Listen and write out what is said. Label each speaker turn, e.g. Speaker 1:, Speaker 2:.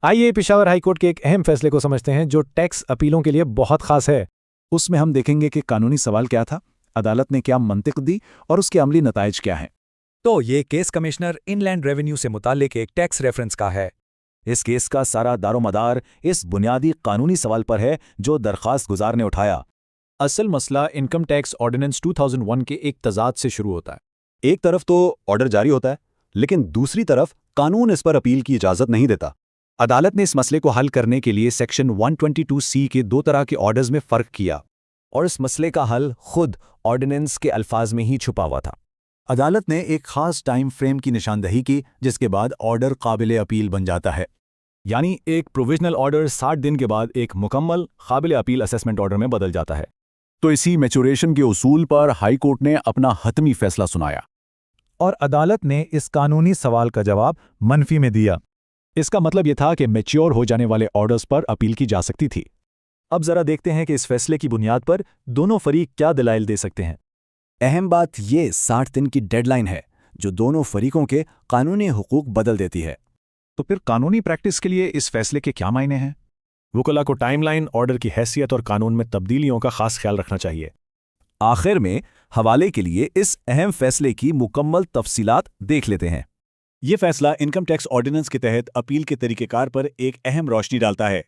Speaker 1: आइए Peshawar high court के एक अहम फैसले को समझते हैं जो टैक्स अपीलों के लिए बहुत खास है।
Speaker 2: उसमें हम देखेंगे कि कानूनी सवाल क्या था, अदालत ने क्या मंतिक दी और उसके अमली नताइज क्या हैं।
Speaker 3: तो ये केस कमिश्नर इनलैंड रेवेन्यू से मुताल्लिक एक टैक्स रेफरेंस का है।
Speaker 4: इस केस का सारा दारोमदार इस बुनियादी कानूनी सवाल पर है जो दरख्वास्त गुजार ने उठाया।
Speaker 1: असल मसला इनकम टैक्स ऑर्डिनेंस 2001 के एक तजाद से शुरू होता है।
Speaker 5: एक तरफ तो ऑर्डर जारी होता है, लेकिन दूसरी तरफ कानून इस पर अपील की इजाज़त नहीं देता।
Speaker 2: अदालत ने इस मसले को हल करने के लिए सेक्शन 122C के दो तरह के ऑर्डर्स में फ़र्क किया
Speaker 4: और इस मसले का हल खुद ऑर्डिनेंस के अल्फाज में ही छुपा हुआ था।
Speaker 2: अदालत ने एक खास टाइम फ्रेम की निशानदही की जिसके बाद ऑर्डर काबिल अपील बन जाता है।
Speaker 1: यानी एक प्रोविजनल ऑर्डर 60 दिन के बाद एक मुकम्मल काबिल अपील असेसमेंट ऑर्डर में बदल जाता है।
Speaker 2: तो इसी मैच्योरेशन के उसूल पर हाई कोर्ट ने अपना हतमी फैसला सुनाया
Speaker 6: और अदालत ने इस कानूनी सवाल का जवाब मनफी में दिया।
Speaker 1: इसका मतलब यह था कि मैच्योर हो जाने वाले ऑर्डर्स पर अपील की जा सकती थी।
Speaker 6: अब जरा देखते हैं कि इस फैसले की बुनियाद पर दोनों फरीक क्या दलाइल दे सकते हैं।
Speaker 4: अहम बात ये 60 दिन की डेडलाइन है जो दोनों फरीकों के कानूनी हुकूक बदल देती है।
Speaker 2: तो फिर कानूनी प्रैक्टिस के लिए इस फैसले के क्या मायने हैं?
Speaker 1: वकला को टाइमलाइन, ऑर्डर की हैसियत और कानून में तब्दीलियों का खास ख्याल रखना चाहिए।
Speaker 4: आखिर में हवाले के लिए इस अहम फैसले की मुकम्मल तफसीलात देख लेते हैं।
Speaker 5: ये फैसला इनकम टैक्स ऑर्डिनेंस के तहत अपील के तरीक़ेकार पर एक अहम रोशनी डालता है।